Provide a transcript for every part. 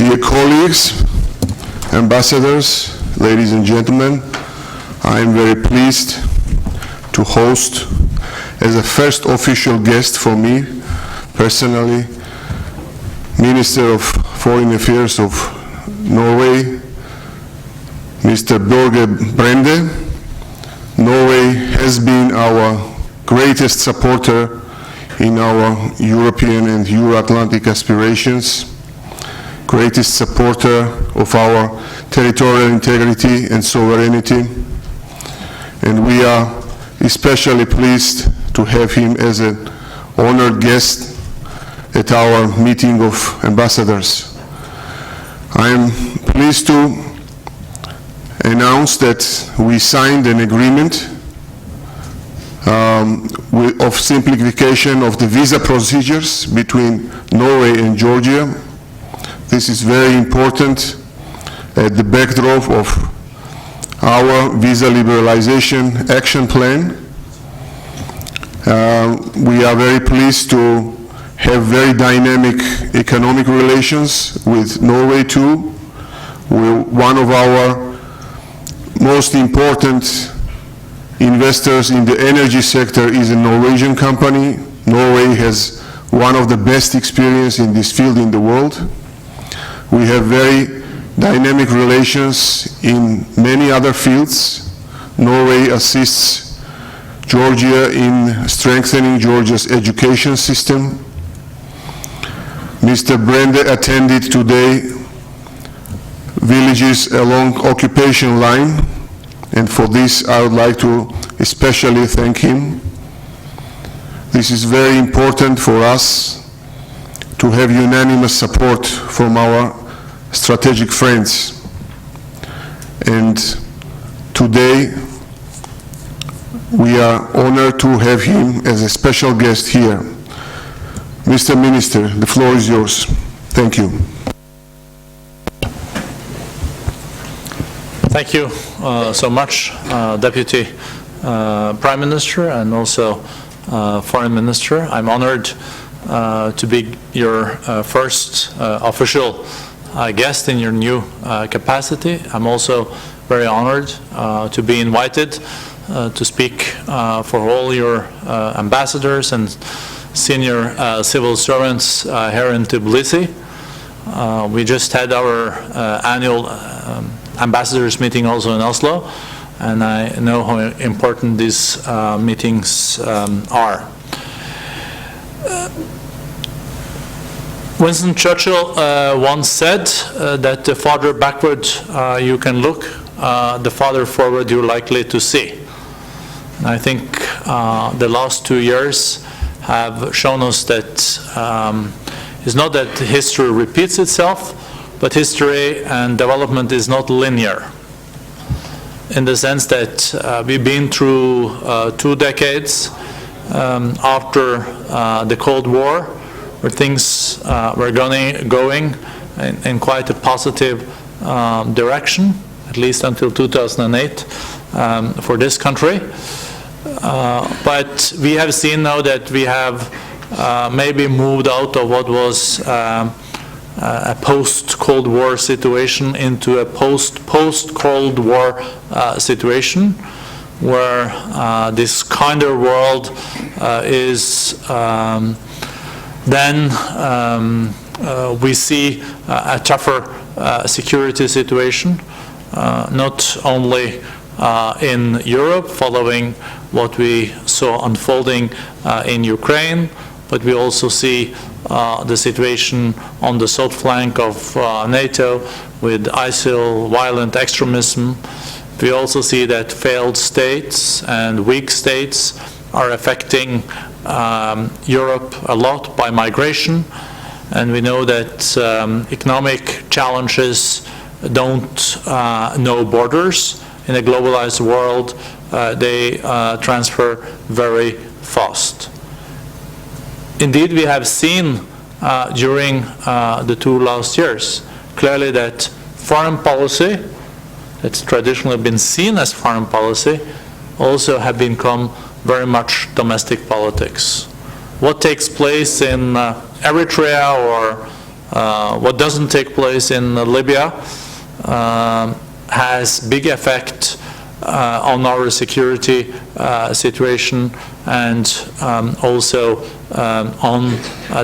Dear colleagues, ambassadors, ladies and gentlemen, I am very pleased to host as a first official guest for me personally, Minister of Foreign Affairs of Norway, Mr. Börge Brende. Norway has been our greatest supporter in our European and Euro-Atlantic aspirations, greatest supporter of our territorial integrity and sovereignty, and we are especially pleased to have him as an honored guest at our meeting of ambassadors. I am pleased to announce that we signed an agreement of simplification of the visa procedures between Norway and Georgia. This is very important at the backdrop of our visa liberalization action plan. We are very pleased to have very dynamic economic relations with Norway too. One of our most important investors in the energy sector is a Norwegian company. Norway has one of the best experience in this field in the world. We have very dynamic relations in many other fields. Norway assists Georgia in strengthening Georgia's education system. Mr. Brende attended today villages along occupation line, and for this I would like to especially thank him. This is very important for us to have unanimous support from our strategic friends. And today we are honored to have him as a special guest here. Mr. Minister, the floor is yours. Thank you. Thank you so much, Deputy Prime Minister and also Foreign Minister. I'm honored to be your first official guest in your new capacity. I'm also very honored to be invited to speak for all your ambassadors and senior civil servants here in Tbilisi. We just had our annual ambassadors meeting also in Oslo, and I know how important these meetings are. Winston Churchill once said that the farther backward you can look, the farther forward you're likely to see. And I think the last 2 years have shown us that it's not that history repeats itself, but history and development is not linear, in the sense that we've been through 2 decades after the Cold War, where things were going in quite a positive direction, at least until 2008 for this country. But we have seen now that we have maybe moved out of what was a post-Cold War situation into a post-Cold War situation, where this kinder world is then we see a tougher security situation, not only in Europe following what we saw unfolding in Ukraine, but we also see the situation on the south flank of NATO with ISIL, violent extremism. We also see that failed states and weak states are affecting Europe a lot by migration, and we know that economic challenges don't know borders. In a globalized world, they transfer very fast. Indeed, we have seen during the 2 last years clearly that foreign policy, that's traditionally been seen as foreign policy, also have become very much domestic politics. What takes place in Eritrea or what doesn't take place in Libya has big effect on our security situation and also on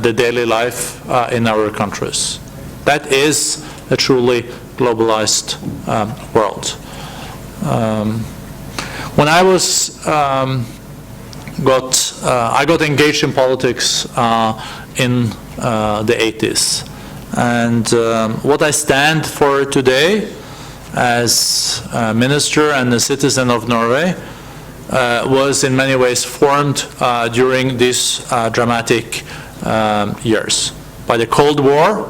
the daily life in our countries. That is a truly globalized world. When I was I got engaged in politics in the 80s, and what I stand for today as a minister and a citizen of Norway was in many ways formed during these dramatic years by the Cold War,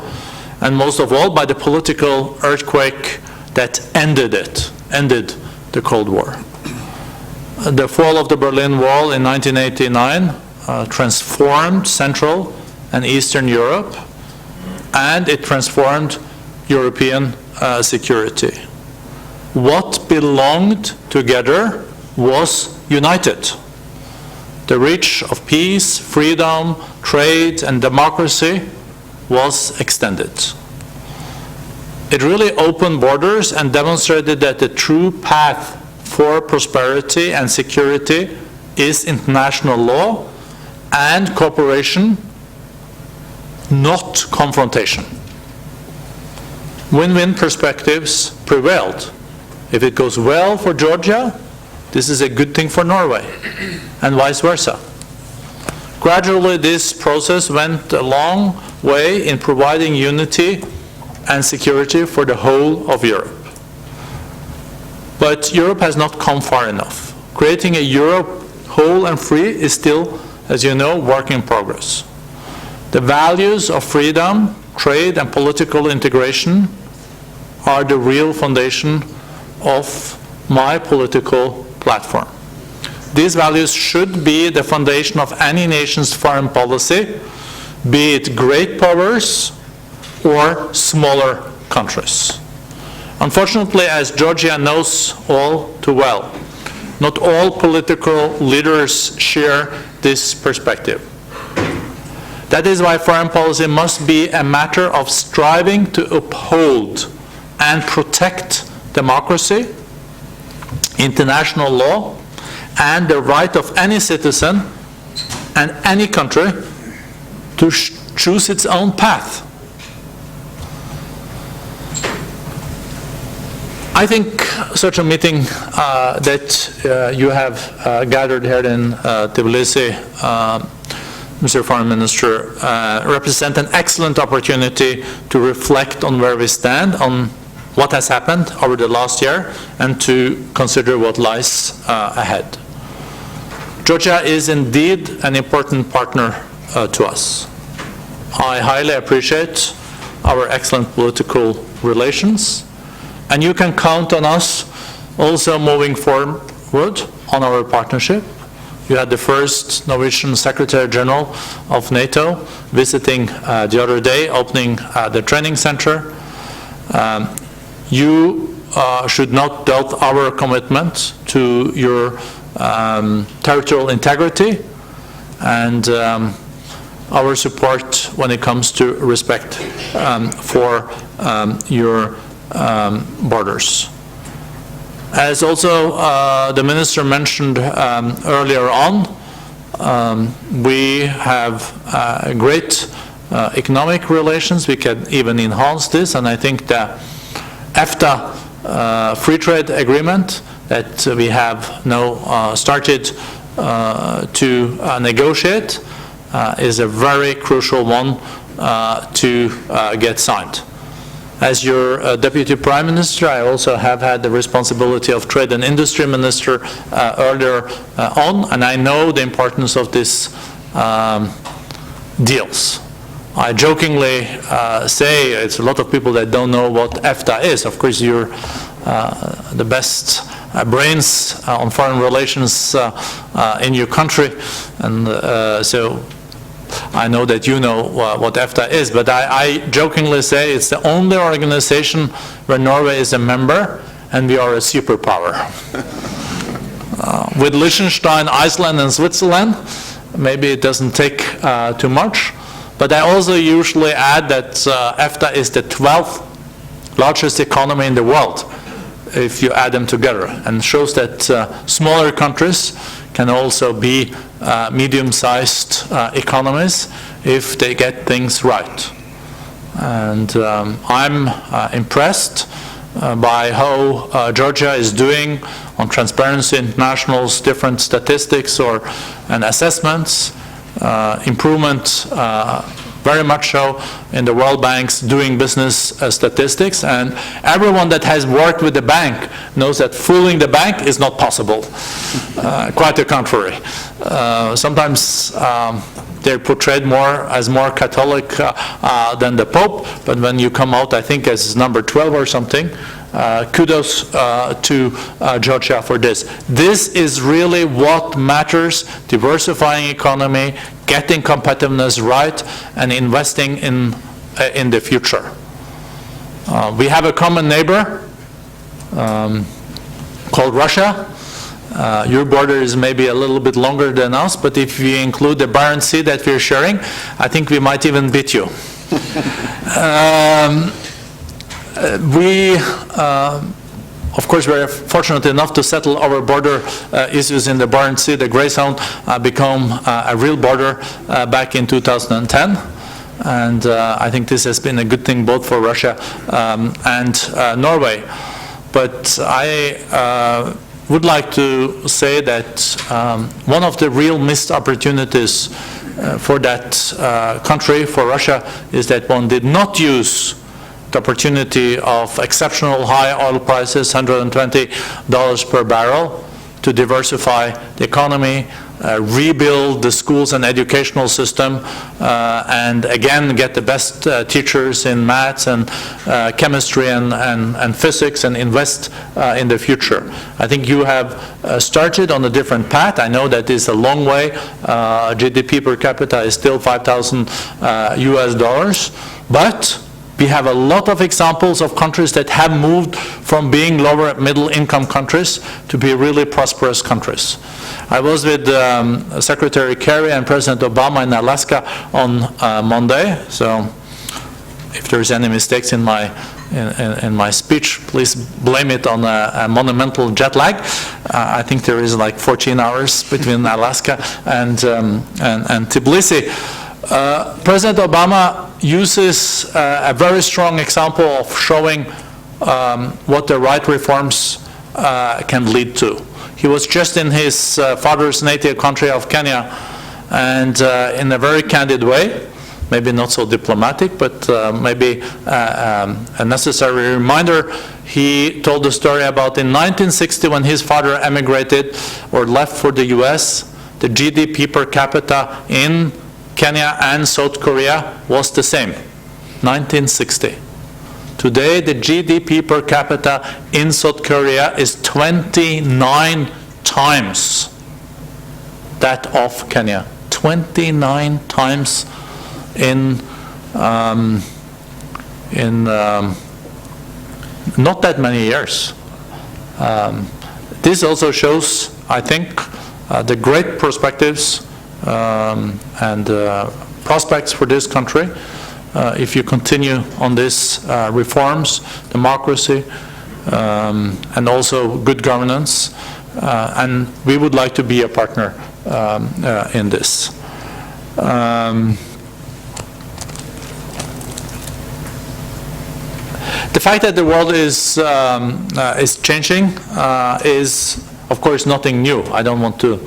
and most of all by the political earthquake that ended the Cold War. The fall of the Berlin Wall in 1989 transformed Central and Eastern Europe, and it transformed European security. What belonged together was united. The reach of peace, freedom, trade, and democracy was extended. It really opened borders and demonstrated that the true path for prosperity and security is international law and cooperation, not confrontation. Win-win perspectives prevailed. If it goes well for Georgia, this is a good thing for Norway, and vice versa. Gradually, this process went a long way in providing unity and security for the whole of Europe. But Europe has not come far enough. Creating a Europe whole and free is still, as you know, work in progress. The values of freedom, trade, and political integration are the real foundation of my political platform. These values should be the foundation of any nation's foreign policy, be it great powers or smaller countries. Unfortunately, as Georgia knows all too well, not all political leaders share this perspective. That is why foreign policy must be a matter of striving to uphold and protect democracy, international law, and the right of any citizen and any country to choose its own path. I think such a meeting that you have gathered here in Tbilisi, Mr. Foreign Minister, represent an excellent opportunity to reflect on where we stand, on what has happened over the last year, and to consider what lies ahead. Georgia is indeed an important partner to us. I highly appreciate our excellent political relations, and you can count on us also moving forward on our partnership. You had the first Norwegian Secretary General of NATO visiting the other day, opening the training center. You should not doubt our commitment to your territorial integrity and our support when it comes to respect for your borders. As also the Minister mentioned earlier on, we have great economic relations. We can even enhance this, and I think the EFTA free trade agreement that we have now started to negotiate is a very crucial one to get signed. As your Deputy Prime Minister, I also have had the responsibility of Trade and Industry Minister earlier on, and I know the importance of these deals. I jokingly say it's a lot of people that don't know what EFTA is. Of course, you're the best brains on foreign relations in your country, and so I know that you know what EFTA is, but I jokingly say it's the only organization where Norway is a member and we are a superpower. With Liechtenstein, Iceland, and Switzerland, maybe it doesn't take too much, But I also usually add that EFTA is the 12th largest economy in the world, if you add them together, and shows that smaller countries can also be medium-sized economies if they get things right. And I'm impressed by how Georgia is doing on Transparency International's different statistics and assessments, improvement very much so in the World Bank's doing business statistics, and everyone that has worked with the bank knows that fooling the bank is not possible. Quite the contrary. Sometimes they're portrayed as more Catholic than the Pope, but when you come out, I think, as number 12 or something, kudos to Georgia for this. This is really what matters: diversifying economy, getting competitiveness right, and investing in the future. We have a common neighbor called Russia. Your border is maybe a little bit longer than us, but if we include the Barents Sea that we're sharing, I think we might even beat you. Of course, we're fortunate enough to settle our border issues in the Barents Sea. The Grey Zone became a real border back in 2010. And I think this has been a good thing both for Russia and Norway. But I would like to say that one of the real missed opportunities for that country, for Russia, is that one did not use the opportunity of exceptional high oil prices, $120 per barrel, to diversify the economy, rebuild the schools and educational system, and again get the best teachers in maths and chemistry and physics, and invest in the future. I think you have started on a different path. I know that is a long way. GDP per capita is still $5,000 US, but we have a lot of examples of countries that have moved from being lower middle income countries to be really prosperous countries. I was with Secretary Kerry and President Obama in Alaska on Monday, so if there's any mistakes in my speech, please blame it on a monumental jet lag. I think there is like 14 hours between Alaska and Tbilisi. President Obama uses a very strong example of showing what the right reforms can lead to. He was just in his father's native country of Kenya, and in a very candid way, maybe not so diplomatic, but maybe a necessary reminder, he told the story about in 1960 when his father emigrated or left for the US, the GDP per capita in Kenya and South Korea was the same, 1960. Today, the GDP per capita in South Korea is 29 times that of Kenya. 29 times in not that many years. This also shows, I think, the great perspectives and prospects for this country if you continue on these reforms, democracy, and also good governance. And we would like to be a partner in this. The fact that the world is changing is, of course, nothing new. I don't want to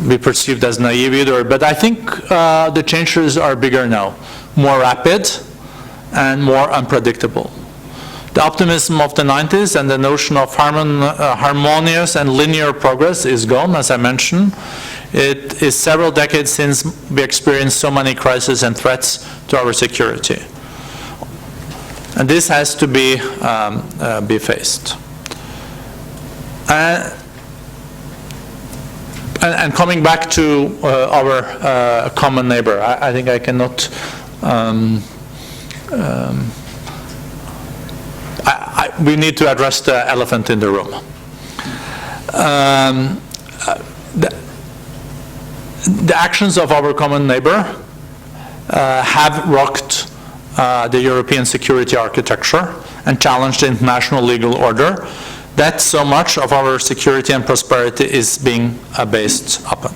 be perceived as naive either, but I think the changes are bigger now, more rapid and more unpredictable. The optimism of the 90s and the notion of harmonious and linear progress is gone, as I mentioned. It is several decades since we experienced so many crises and threats to our security. And this has to be faced. And coming back to our common neighbor, I think I cannot we need to address the elephant in the room. The actions of our common neighbor have rocked the European security architecture and challenged the international legal order that so much of our security and prosperity is being based upon.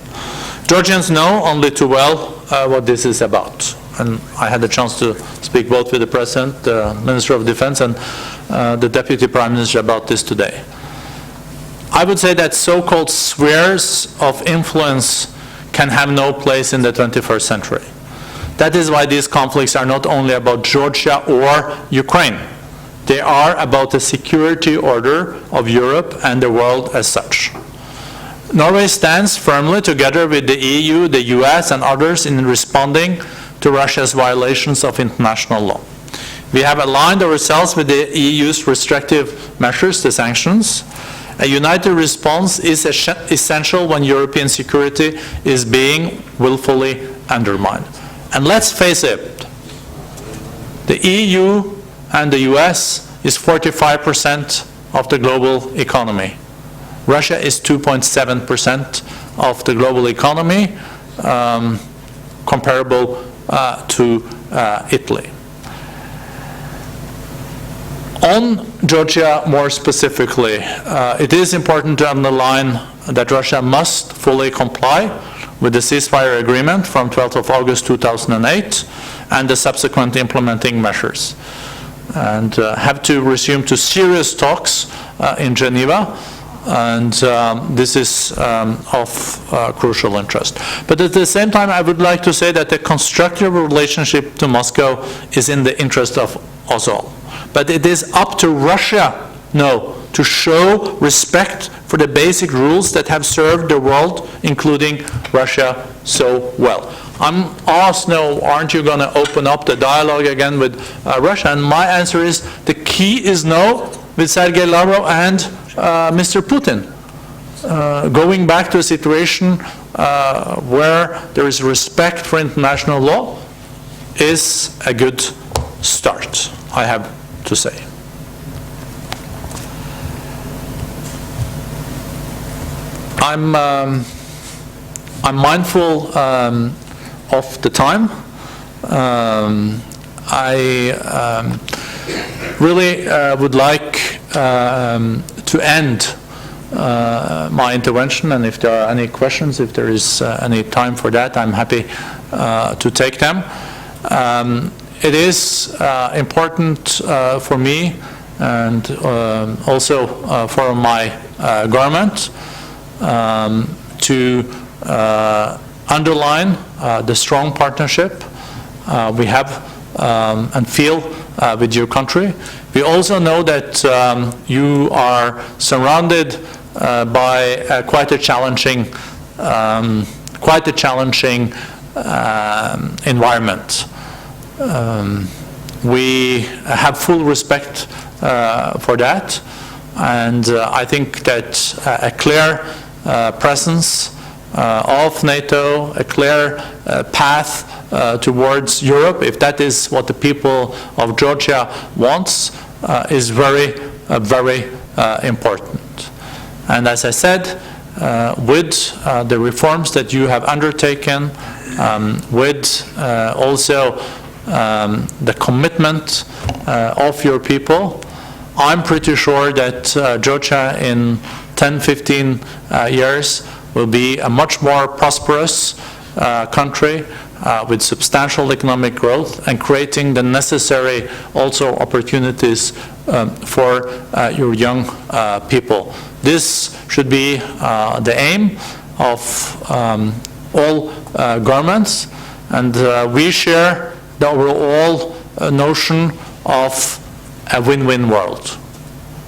Georgians know only too well what this is about. And I had the chance to speak both with the President, the Minister of Defense, and the Deputy Prime Minister about this today. I would say that so-called spheres of influence can have no place in the 21st century. That is why these conflicts are not only about Georgia or Ukraine. They are about the security order of Europe and the world as such. Norway stands firmly together with the EU, the US, and others in responding to Russia's violations of international law. We have aligned ourselves with the EU's restrictive measures, the sanctions. A united response is essential when European security is being willfully undermined. And let's face it, the EU and the US is 45% of the global economy. Russia is 2.7% of the global economy, comparable to Italy. On Georgia more specifically, it is important to underline that Russia must fully comply with the ceasefire agreement from 12th of August 2008 and the subsequent implementing measures, and have to resume to serious talks in Geneva, and this is of crucial interest. But at the same time, I would like to say that the constructive relationship to Moscow is in the interest of us all. But it is up to Russia now to show respect for the basic rules that have served the world, including Russia, so well. I'm asked now, aren't you going to open up the dialogue again with Russia? And my answer is, the key is no with Sergei Lavrov and Mr. Putin. Going back to a situation where there is respect for international law is a good start, I have to say. I'm mindful of the time. I really would like to end my intervention, and if there are any questions, if there is any time for that, I'm happy to take them. It is important for me and also for my government to underline the strong partnership we have and feel with your country. We also know that you are surrounded by quite a challenging environment. We have full respect for that, and I think that a clear presence of NATO, a clear path towards Europe, if that is what the people of Georgia wants, is very, very important. And as I said, with the reforms that you have undertaken, with also the commitment of your people, I'm pretty sure that Georgia in 10-15 years will be a much more prosperous country with substantial economic growth and creating the necessary also opportunities for your young people. This should be the aim of all governments, and we share the overall notion of a win-win world,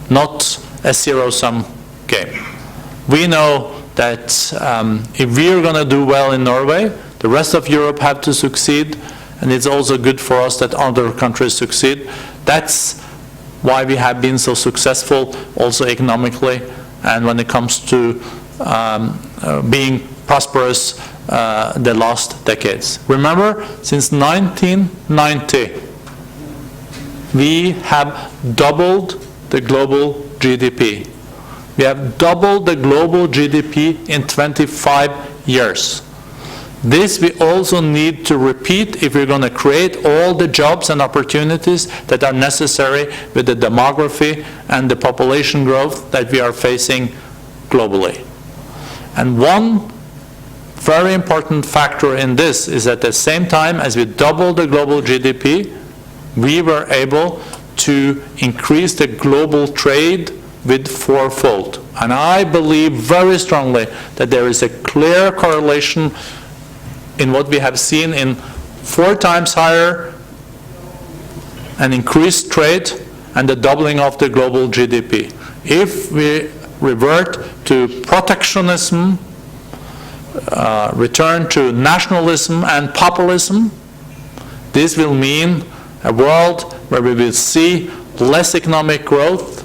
not a zero-sum game. We know that if we are going to do well in Norway, the rest of Europe have to succeed, and it's also good for us that other countries succeed. That's why we have been so successful also economically, and when it comes to being prosperous the last decades. Remember, since 1990, we have doubled the global GDP. We have doubled the global GDP in 25 years. This we also need to repeat if we're going to create all the jobs and opportunities that are necessary with the demography and the population growth that we are facing globally. And one very important factor in this is at the same time as we double the global GDP, we were able to increase the global trade with fourfold. And I believe very strongly that there is a clear correlation in what we have seen in 4 times higher and increased trade and the doubling of the global GDP. If we revert to protectionism, return to nationalism and populism, this will mean a world where we will see less economic growth,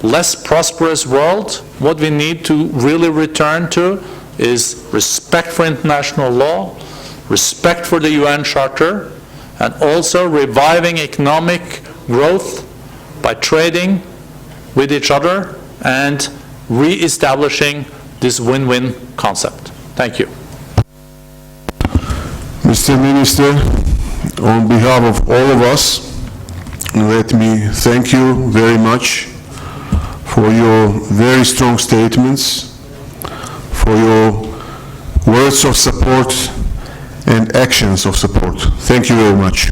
less prosperous world. What we need to really return to is respect for international law, respect for the UN Charter, and also reviving economic growth by trading with each other and re-establishing this win-win concept. Thank you. Mr. Minister, on behalf of all of us, let me thank you very much for your very strong statements, for your words of support and actions of support. Thank you very much.